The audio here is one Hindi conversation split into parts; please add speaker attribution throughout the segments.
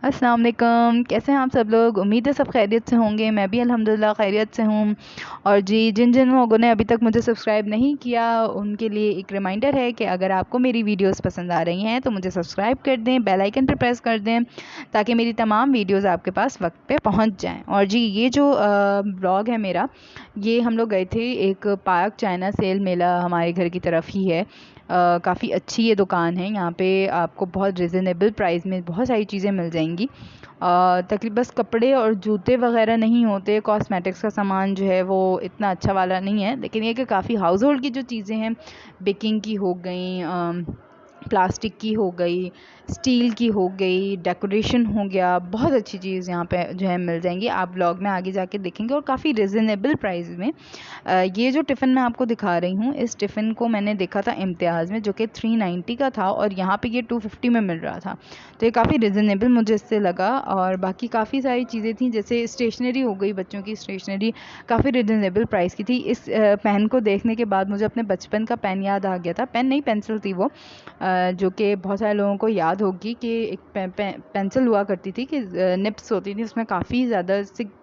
Speaker 1: अस्सलाम वालेकुम। कैसे हैं आप सब लोग? उम्मीद है सब खैरियत से होंगे। मैं भी अल्हम्दुलिल्लाह खैरियत से हूँ। और जी, जिन जिन लोगों ने अभी तक मुझे सब्सक्राइब नहीं किया उनके लिए एक रिमाइंडर है कि अगर आपको मेरी वीडियोस पसंद आ रही हैं तो मुझे सब्सक्राइब कर दें, बेल आइकन पर प्रेस कर दें ताकि मेरी तमाम वीडियोस आपके पास वक्त पे पहुंच जाएं। और जी, ये जो ब्लॉग है मेरा, ये हम लोग गए थे एक पार्क चाइना सेल मेला हमारे घर की तरफ ही है। काफ़ी अच्छी ये दुकान है। यहाँ पे आपको बहुत रिजनेबल प्राइस में बहुत सारी चीज़ें मिल जाएंगी। तकरीबन बस कपड़े और जूते वगैरह नहीं होते, कॉस्मेटिक्स का सामान जो है वो इतना अच्छा वाला नहीं है, लेकिन ये कि काफ़ी हाउस होल्ड की जो चीज़ें हैं, बेकिंग की हो गई, प्लास्टिक की हो गई, स्टील की हो गई, डेकोरेशन हो गया, बहुत अच्छी चीज़ यहाँ पे जो है मिल जाएंगी। आप ब्लॉग में आगे जाके देखेंगे और काफ़ी रिजनेबल प्राइस में। ये जो टिफ़िन मैं आपको दिखा रही हूँ, इस टिफ़िन को मैंने देखा था इम्तियाज़ में, जो कि 390 का था और यहाँ पे ये 250 में मिल रहा था। तो ये काफ़ी रिजनेबल मुझे इससे लगा। और बाकी काफ़ी सारी चीज़ें थी, जैसे स्टेशनरी हो गई, बच्चों की स्टेशनरी काफ़ी रिजनेबल प्राइस की थी। इस पेन को देखने के बाद मुझे अपने बचपन का पेन याद आ गया था। पेन नहीं, पेंसिल थी वो, जो कि बहुत सारे लोगों को याद होगी कि एक पेंसिल हुआ करती थी कि निप्स होती थी, उसमें काफ़ी ज़्यादा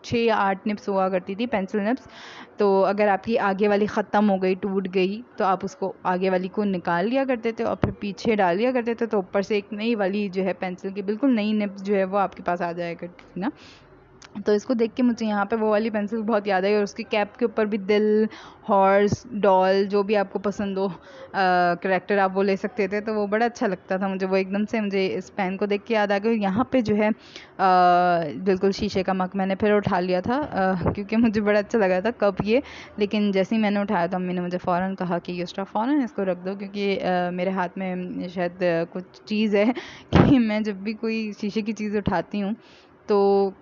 Speaker 1: 6 या 8 निप्स हुआ करती थी, पेंसिल निप्स। तो अगर आपकी आगे वाली ख़त्म हो गई, टूट गई, तो आप उसको आगे वाली को निकाल लिया करते थे और फिर पीछे डाल लिया करते थे, तो ऊपर से एक नई वाली जो है पेंसिल की बिल्कुल नई निप्स जो है वो आपके पास आ जाया करती थी ना। तो इसको देख के मुझे यहाँ पे वो वाली पेंसिल बहुत याद आई। और उसकी कैप के ऊपर भी दिल, हॉर्स, डॉल, जो भी आपको पसंद हो करैक्टर आप वो ले सकते थे, तो वो बड़ा अच्छा लगता था मुझे। वो एकदम से मुझे इस पेन को देख के याद आ गया। यहाँ पे जो है बिल्कुल शीशे का मग मैंने फिर उठा लिया था, क्योंकि मुझे बड़ा अच्छा लगा था कब ये। लेकिन जैसे ही मैंने उठाया तो अम्मी ने मुझे फ़ौरन कहा कि युस्रा फ़ौरन इसको रख दो, क्योंकि मेरे हाथ में शायद कुछ चीज़ है कि मैं जब भी कोई शीशे की चीज़ उठाती हूँ तो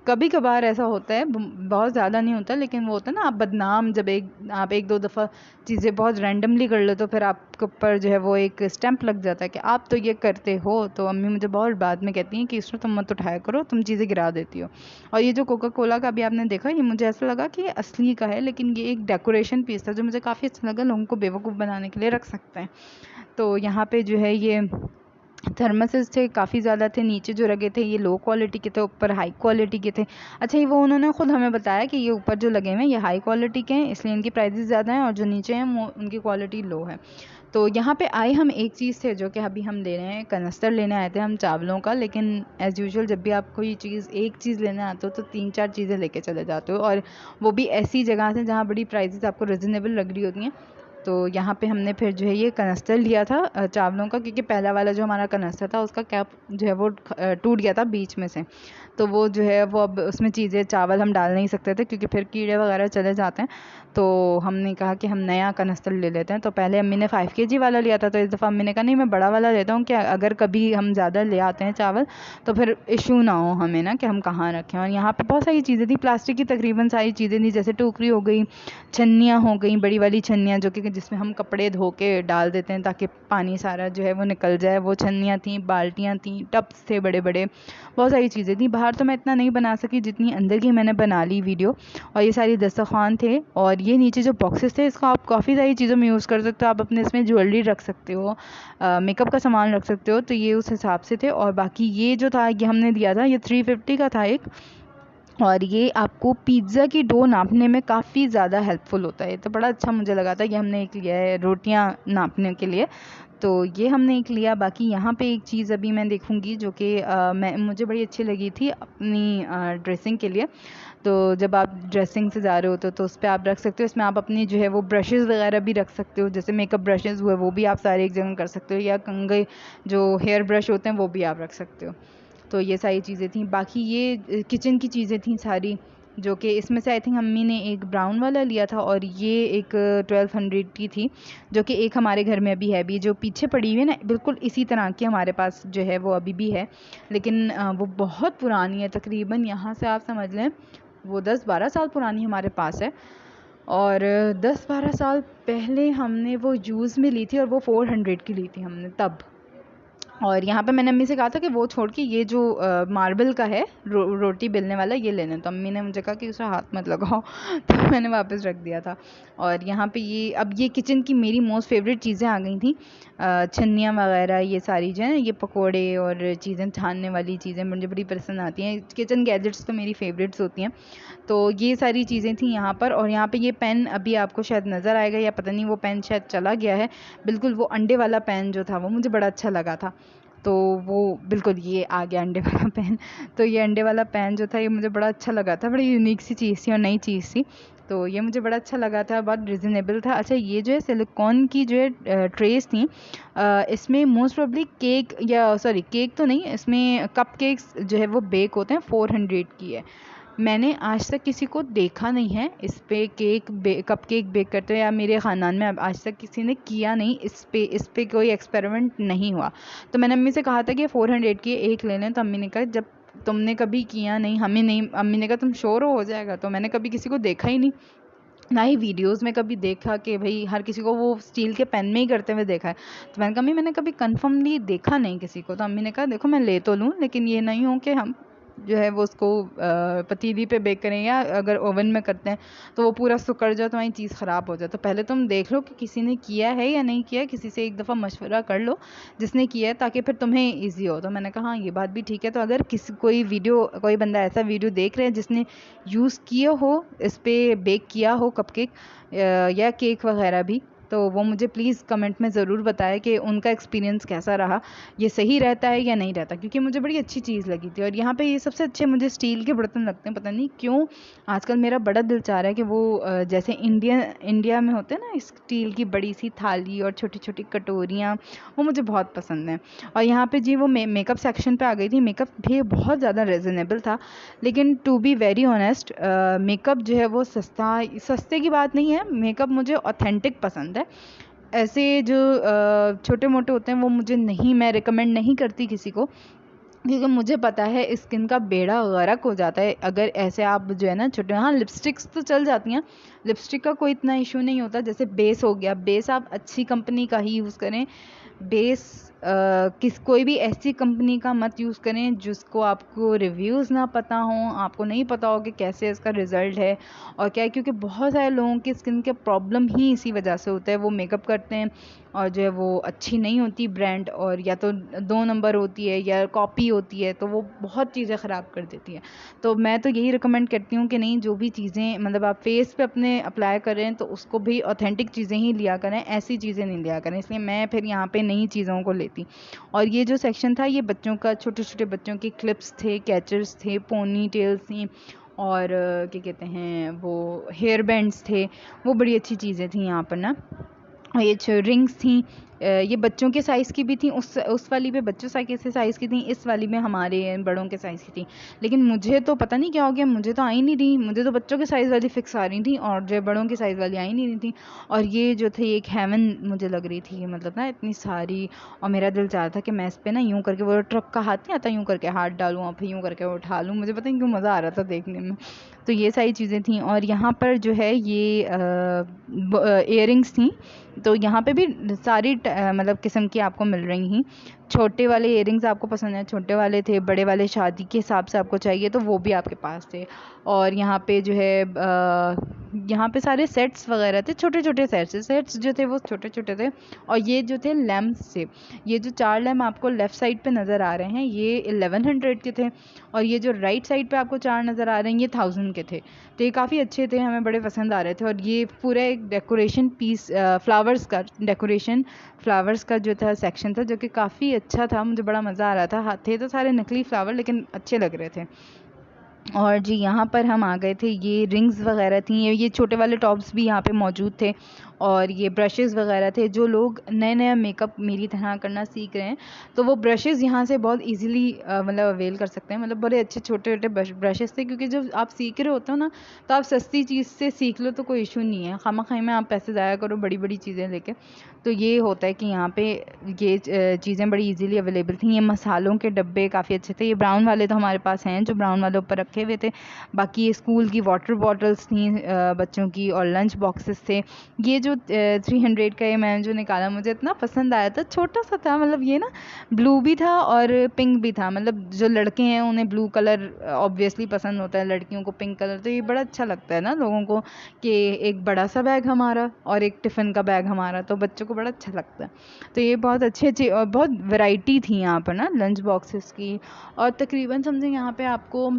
Speaker 1: कभी कभार ऐसा होता है, बहुत ज़्यादा नहीं होता, लेकिन वो होता है ना, आप बदनाम जब आप एक दो दफ़ा चीज़ें बहुत रैंडमली कर लो तो फिर आपके ऊपर जो है वो एक स्टैंप लग जाता है कि आप तो ये करते हो। तो अम्मी मुझे बहुत बाद में कहती हैं कि इसमें तुम मत उठाया करो, तुम चीज़ें गिरा देती हो। और ये जो कोका कोला का भी आपने देखा, ये मुझे ऐसा लगा कि ये असली का है, लेकिन ये एक डेकोरेशन पीस था जो मुझे काफ़ी अच्छा लगा। लोगों को बेवकूफ़ बनाने के लिए रख सकते हैं। तो यहाँ पे जो है ये थर्मसेस थे, काफ़ी ज़्यादा थे। नीचे जो लगे थे ये लो क्वालिटी के थे, ऊपर हाई क्वालिटी के थे। अच्छा, ये वो उन्होंने ख़ुद हमें बताया कि ये ऊपर जो लगे हुए हैं ये हाई क्वालिटी के हैं, इसलिए इनकी प्राइसेस ज़्यादा हैं, और जो नीचे हैं वो उनकी क्वालिटी लो है। तो यहाँ पे आए हम एक चीज़ थे जो कि अभी हम ले रहे हैं, कनस्तर लेने आए थे हम चावलों का। लेकिन एज़ यूजुअल जब भी आप कोई चीज़ एक चीज़ लेने आते हो तो 3-4 चीज़ें लेके चले जाते हो, और वो भी ऐसी जगह से जहाँ बड़ी प्राइसेस आपको रिजनेबल लग रही होती हैं। तो यहाँ पे हमने फिर जो है ये कनस्तर लिया था चावलों का, क्योंकि पहला वाला जो हमारा कनस्तर था उसका कैप जो है वो टूट गया था बीच में से। तो वो जो है वो अब उसमें चीज़ें चावल हम डाल नहीं सकते थे, क्योंकि फिर कीड़े वगैरह चले जाते हैं। तो हमने कहा कि हम नया कनस्तर ले लेते हैं। तो पहले अम्मी ने 5 केजी वाला लिया था, तो इस दफ़ा अम्मी ने कहा नहीं, मैं बड़ा वाला लेता हूँ कि अगर कभी हम ज़्यादा ले आते हैं चावल तो फिर इशू ना हो हमें ना कि हम कहाँ रखें। और यहाँ पे बहुत सारी चीज़ें थी, प्लास्टिक की तकरीबन सारी चीज़ें थी, जैसे टोकरी हो गई, छन्नियाँ हो गई, बड़ी वाली छन्नियाँ जो कि जिसमें हम कपड़े धो के डाल देते हैं ताकि पानी सारा जो है वो निकल जाए, वो छन्नियाँ थी, बाल्टियाँ थी, टब्स थे बड़े बड़े, बहुत सारी चीज़ें थी। बाहर तो मैं इतना नहीं बना सकी जितनी अंदर की मैंने बना ली वीडियो। और ये सारी दस्तरखान थे, और ये नीचे जो बॉक्सेस थे इसको आप काफ़ी सारी चीज़ों में यूज़ कर सकते हो। आप अपने इसमें ज्वेलरी रख सकते हो, मेकअप का सामान रख सकते हो, तो ये उस हिसाब से थे। और बाकी ये जो था ये हमने दिया था, ये 350 का था एक। और ये आपको पिज़्ज़ा की डो नापने में काफ़ी ज़्यादा हेल्पफुल होता है, तो बड़ा अच्छा मुझे लगा था। ये हमने एक लिया है रोटियां नापने के लिए, तो ये हमने एक लिया। बाकी यहाँ पे एक चीज़ अभी मैं देखूँगी जो कि मुझे बड़ी अच्छी लगी थी अपनी ड्रेसिंग के लिए। तो जब आप ड्रेसिंग से जा रहे हो तो उस पर आप रख सकते हो, इसमें आप अपनी जो है वो ब्रशेज़ वगैरह भी रख सकते हो, जैसे मेकअप ब्रशेज़ हुए वो भी आप सारे एक जगह कर सकते हो, या कंघे जो हेयर ब्रश होते हैं वो भी आप रख सकते हो। तो ये सारी चीज़ें थी। बाकी ये किचन की चीज़ें थी सारी, जो कि इसमें से आई थिंक अम्मी ने एक ब्राउन वाला लिया था, और ये एक 1200 की थी, जो कि एक हमारे घर में अभी है भी, जो पीछे पड़ी हुई है ना, बिल्कुल इसी तरह की हमारे पास जो है वो अभी भी है। लेकिन वो बहुत पुरानी है, तकरीबन यहाँ से आप समझ लें वो 10-12 साल पुरानी हमारे पास है। और 10-12 साल पहले हमने वो यूज़ में ली थी, और वो 400 की ली थी हमने तब। और यहाँ पे मैंने अम्मी से कहा था कि वो छोड़ के ये जो मार्बल का है रोटी बेलने वाला ये लेना, तो अम्मी ने मुझे कहा कि उसे हाथ मत लगाओ तो मैंने वापस रख दिया था। और यहाँ पे ये अब ये किचन की मेरी मोस्ट फेवरेट चीज़ें आ गई थी, छन्नियाँ वगैरह ये सारी जो है ये पकोड़े और चीज़ें छानने वाली चीज़ें मुझे बड़ी पसंद आती हैं। किचन गैजेट्स तो मेरी फेवरेट्स होती हैं, तो ये सारी चीज़ें थी यहाँ पर। और यहाँ पे ये पेन अभी आपको शायद नज़र आएगा या पता नहीं वो पेन शायद चला गया है, बिल्कुल वो अंडे वाला पेन जो था वो मुझे बड़ा अच्छा लगा था, तो वो बिल्कुल ये आ गया अंडे वाला पेन। तो ये अंडे वाला पेन जो था ये मुझे बड़ा अच्छा लगा था, बड़ी यूनिक सी चीज़ थी और नई चीज़ थी, तो ये मुझे बड़ा अच्छा लगा था, बहुत रिजनेबल था। अच्छा ये जो है सिलिकॉन की जो है ट्रेस थी, इसमें मोस्ट प्रॉब्ली केक या सॉरी केक तो नहीं, इसमें कप केक्स जो है वो बेक होते हैं, 400 की है। मैंने आज तक किसी को देखा नहीं है इस पे कप केक बेक करते हुए, या मेरे ख़ानदान में अब आज तक किसी ने किया नहीं, इस पे कोई एक्सपेरिमेंट नहीं हुआ। तो मैंने अम्मी से कहा था कि 400 की एक ले लें, तो अम्मी ने कहा जब तुमने कभी किया नहीं, हमें नहीं, अम्मी ने कहा तुम श्योर हो जाएगा, तो मैंने कभी किसी को देखा ही नहीं, ना ही वीडियोस में कभी देखा कि भाई हर किसी को वो स्टील के पैन में ही करते हुए देखा है। तो मैंने कहा अम्मी मैंने कभी कन्फर्मली देखा नहीं किसी को, तो अम्मी ने कहा देखो मैं ले तो लूँ लेकिन ये नहीं हो कि हम जो है वो उसको पतीली पे बेक करें, या अगर ओवन में करते हैं तो वो पूरा सिकुड़ जाए तो वहीं चीज़ ख़राब हो जाए। तो पहले तुम देख लो कि किसी ने किया है या नहीं किया, किसी से एक दफ़ा मशवरा कर लो जिसने किया है, ताकि फिर तुम्हें ईजी हो। तो मैंने कहा हाँ ये बात भी ठीक है। तो अगर कोई बंदा ऐसा वीडियो देख रहे हैं जिसने यूज़ किया हो, इस पर बेक किया हो कपकेक या केक वगैरह भी, तो वो मुझे प्लीज़ कमेंट में ज़रूर बताएं कि उनका एक्सपीरियंस कैसा रहा, ये सही रहता है या नहीं रहता, क्योंकि मुझे बड़ी अच्छी चीज़ लगी थी। और यहाँ पे ये सबसे अच्छे मुझे स्टील के बर्तन लगते हैं, पता नहीं क्यों आजकल मेरा बड़ा दिल चाह रहा है कि वो जैसे इंडिया में होते हैं ना स्टील की बड़ी सी थाली और छोटी छोटी कटोरियाँ, वो मुझे बहुत पसंद है। और यहाँ पे जी वो मेकअप सेक्शन पे आ गई थी, मेकअप भी बहुत ज़्यादा रिजनेबल था, लेकिन to be very honest makeup जो है वो सस्ते की बात नहीं है, मेकअप मुझे ऑथेंटिक पसंद है। ऐसे जो छोटे मोटे होते हैं वो मुझे नहीं, मैं रिकमेंड नहीं करती किसी को, क्योंकि मुझे पता है स्किन का बेड़ा गर्क हो जाता है अगर ऐसे आप जो है ना छोटे। हाँ लिपस्टिक्स तो चल जाती हैं, लिपस्टिक का कोई इतना इशू नहीं होता। जैसे बेस हो गया, बेस आप अच्छी कंपनी का ही यूज़ करें, बेस कोई भी ऐसी कंपनी का मत यूज़ करें जिसको आपको रिव्यूज़ ना पता हों, आपको नहीं पता हो कि कैसे इसका रिज़ल्ट है और क्या है, क्योंकि बहुत सारे लोगों की स्किन के प्रॉब्लम ही इसी वजह से होता है। वो मेकअप करते हैं और जो है वो अच्छी नहीं होती ब्रांड, और या तो 2 नंबर होती है या कॉपी होती है, तो वो बहुत चीज़ें ख़राब कर देती है। तो मैं तो यही रिकमेंड करती हूँ कि नहीं, जो भी चीज़ें मतलब आप फेस पे अपने अप्लाई करें तो उसको भी ऑथेंटिक चीज़ें ही लिया करें, ऐसी चीज़ें नहीं लिया करें। इसलिए मैं फिर यहाँ पे नई चीज़ों को लेती। और ये जो सेक्शन था ये बच्चों का, छोटे छोटे बच्चों के क्लिप्स थे, कैचर्स थे, पोनी टेल्स थी, और क्या कहते हैं वो हेयर बैंड्स थे, वो बड़ी अच्छी चीज़ें थी यहाँ पर ना। ये रिंग्स थी, ये बच्चों के साइज़ की भी थी, उस वाली पे बच्चों साइज़ की थी, इस वाली में हमारे बड़ों के साइज़ की थी। लेकिन मुझे तो पता नहीं क्या हो गया, मुझे तो आई नहीं रही, मुझे तो बच्चों के साइज़ वाली फ़िक्स आ रही थी और जो बड़ों के साइज़ वाली आई नहीं रही थी। और ये जो थी एक हेवन मुझे लग रही थी, मतलब ना इतनी सारी, और मेरा दिल चाह रहा था कि मैं इस पर ना यूँ करके, वो ट्रक का हाथ नहीं आता, यूँ करके हाथ डालूँ और फिर यूँ करके उठा लूँ, मुझे पता नहीं क्यों मज़ा आ रहा था देखने में। तो ये सारी चीज़ें थी। और यहाँ पर जो है ये इयररिंग्स थी, तो यहाँ पे भी सारी मतलब किस्म की आपको मिल रही हैं। छोटे वाले इयररिंग्स आपको पसंद है, छोटे वाले थे, बड़े वाले शादी के हिसाब से आपको चाहिए तो वो भी आपके पास थे। और यहाँ पे जो है यहाँ पे सारे सेट्स वगैरह थे, छोटे छोटे सेट्स जो थे वो छोटे छोटे थे। और ये जो थे लैम्प्स थे, ये जो 4 लैम्प आपको लेफ़्ट साइड पे नज़र आ रहे हैं ये 1100 के थे, और ये जो राइट साइड पे आपको 4 नज़र आ रहे हैं ये 1000 के थे। तो ये काफ़ी अच्छे थे, हमें बड़े पसंद आ रहे थे। और ये पूरा एक डेकोरेशन पीस, फ्लावर्स का जो था सेक्शन था, जो कि काफ़ी अच्छा था, मुझे बड़ा मज़ा आ रहा था। हाँ थे तो सारे नकली फ्लावर लेकिन अच्छे लग रहे थे। और जी यहाँ पर हम आ गए थे, ये रिंग्स वगैरह थी, ये छोटे वाले टॉप्स भी यहाँ पे मौजूद थे, और ये ब्रशेज़ वगैरह थे। जो लोग नया नया मेकअप मेरी तरह करना सीख रहे हैं तो वो ब्रशेज़ यहाँ से बहुत इजीली मतलब अवेल कर सकते हैं। मतलब बड़े अच्छे छोटे छोटे ब्रशेज़ थे, क्योंकि जब आप सीख रहे होते हो ना तो आप सस्ती चीज़ से सीख लो तो कोई इशू नहीं है, खामखा में आप पैसे ज़ाया करो बड़ी बड़ी चीज़ें लेके। तो ये होता है कि यहाँ पे ये चीज़ें बड़ी इजीली अवेलेबल थी। ये मसालों के डब्बे काफ़ी अच्छे थे, ये ब्राउन वाले तो हमारे पास हैं जो ब्राउन वाले ऊपर रखे हुए थे। बाकी ये स्कूल की वाटर बॉटल्स थी बच्चों की, और लंच बॉक्सेस थे। ये जो जो 300 का ये मैंने जो निकाला, मुझे इतना पसंद आया था, छोटा सा था, मतलब ये ना ब्लू भी था और पिंक भी था। मतलब जो लड़के हैं उन्हें ब्लू कलर ऑब्वियसली पसंद होता है, लड़कियों को पिंक कलर, तो ये बड़ा अच्छा लगता है ना लोगों को कि एक बड़ा सा बैग हमारा और एक टिफ़िन का बैग हमारा, तो बच्चों को बड़ा अच्छा लगता है। तो ये बहुत अच्छी अच्छी और बहुत वैरायटी थी यहाँ पर ना लंच बॉक्सेस की। और तकरीबन समझे यहाँ पे आपको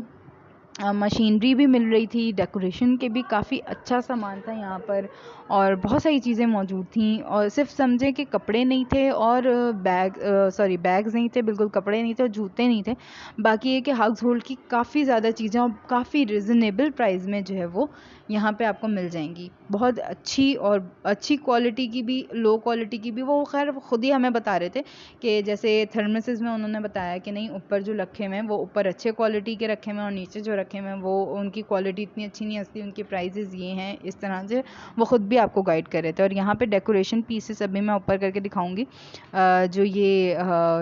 Speaker 1: मशीनरी भी मिल रही थी, डेकोरेशन के भी काफ़ी अच्छा सामान था यहाँ पर, और बहुत सारी चीज़ें मौजूद थी। और सिर्फ समझे कि कपड़े नहीं थे और बैग्स नहीं थे, बिल्कुल कपड़े नहीं थे और जूते नहीं थे। बाकी ये कि हाउस होल्ड की काफ़ी ज़्यादा चीज़ें और काफ़ी रिजनेबल प्राइस में जो है वो यहाँ पे आपको मिल जाएंगी। बहुत अच्छी और अच्छी क्वालिटी की भी, लो क्वालिटी की भी। वो खैर ख़ुद ही हमें बता रहे थे कि जैसे थर्मसेस में उन्होंने बताया कि नहीं, ऊपर जो रखे हुए हैं वो ऊपर अच्छे क्वालिटी के रखे हुए हैं और नीचे जो रखे हुए हैं वो उनकी क्वालिटी इतनी अच्छी नहीं, असली उनके प्राइजेज़ ये हैं, इस तरह से वो ख़ुद भी आपको गाइड कर रहे थे। और यहाँ पे डेकोरेशन पीसेस अभी मैं ऊपर करके दिखाऊंगी। जो ये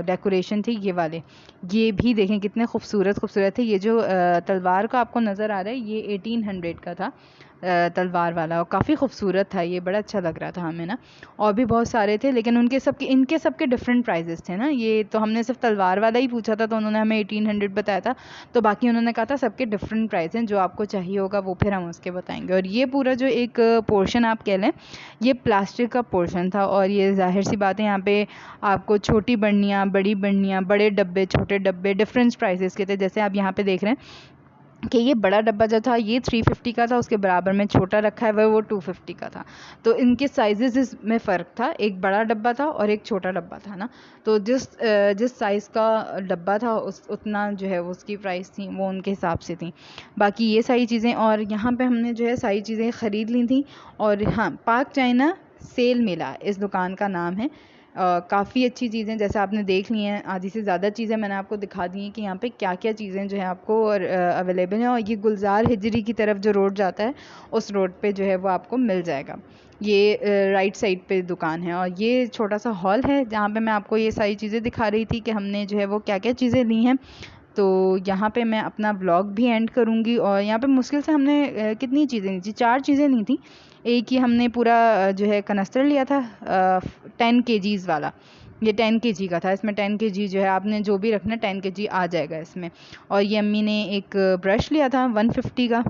Speaker 1: डेकोरेशन थी ये वाले, ये भी देखें कितने खूबसूरत खूबसूरत थे। ये जो तलवार का आपको नज़र आ रहा है ये 1800 का था, तलवार वाला, और काफ़ी खूबसूरत था ये, बड़ा अच्छा लग रहा था हमें ना। और भी बहुत सारे थे लेकिन इनके सबके डिफरेंट प्राइजेस थे ना। ये तो हमने सिर्फ तलवार वाला ही पूछा था तो उन्होंने हमें 1800 बताया था, तो बाकी उन्होंने कहा था सबके डिफरेंट प्राइस हैं, जो आपको चाहिए होगा वो फिर हम उसके बताएंगे। और ये पूरा जो एक पोर्शन आप कह लें, ये प्लास्टिक का पोर्शन था। और ये जाहिर सी बात है यहाँ पे आपको छोटी बर्नियाँ, बड़ी बर्नियाँ, बड़े डब्बे, छोटे डब्बे, डिफरेंट प्राइसेस के थे। जैसे आप यहाँ पे देख रहे हैं कि ये बड़ा डब्बा जो था ये 350 का था, उसके बराबर में छोटा रखा है वो 250 का था। तो इनके साइजेस में फ़र्क था, एक बड़ा डब्बा था और एक छोटा डब्बा था ना। तो जिस साइज़ का डब्बा था उस उतना जो है उसकी प्राइस थी वो उनके हिसाब से थी। बाकी ये सारी चीज़ें, और यहाँ पे हमने जो है सारी चीज़ें ख़रीद ली थी। और हाँ, पाक चाइना सेल मेला इस दुकान का नाम है। काफ़ी अच्छी चीज़ें जैसे आपने देख ली हैं, आधी से ज़्यादा चीज़ें मैंने आपको दिखा दी हैं कि यहाँ पे क्या क्या चीज़ें जो है आपको और अवेलेबल हैं। और ये गुलजार हिजरी की तरफ जो रोड जाता है उस रोड पे जो है वो आपको मिल जाएगा। ये राइट साइड पे दुकान है। और ये छोटा सा हॉल है जहाँ पे मैं आपको ये सारी चीज़ें दिखा रही थी कि हमने जो है वो क्या क्या चीज़ें ली हैं। तो यहाँ पे मैं अपना व्लॉग भी एंड करूँगी। और यहाँ पे मुश्किल से हमने कितनी चीज़ें ली थी, 4 चीज़ें ली थी। एक ही हमने पूरा जो है कनस्तर लिया था 10 kgs वाला, ये 10 kg का था। इसमें 10 kg जो है आपने जो भी रखना 10 kg आ जाएगा इसमें। और ये अम्मी ने एक ब्रश लिया था 150 का,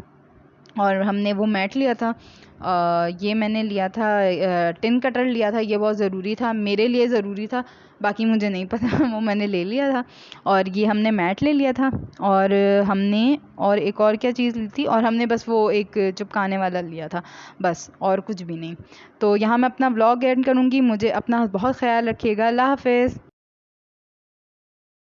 Speaker 1: और हमने वो मैट लिया था। ये मैंने लिया था टिन कटर लिया था, ये बहुत ज़रूरी था, मेरे लिए ज़रूरी था, बाकी मुझे नहीं पता वो मैंने ले लिया था। और ये हमने मैट ले लिया था। और हमने और एक और क्या चीज़ ली थी, और हमने बस वो एक चिपकाने वाला लिया था, बस और कुछ भी नहीं। तो यहाँ मैं अपना व्लॉग एंड करूँगी। मुझे अपना बहुत ख्याल रखिएगा। अल्लाह हाफ़िज़।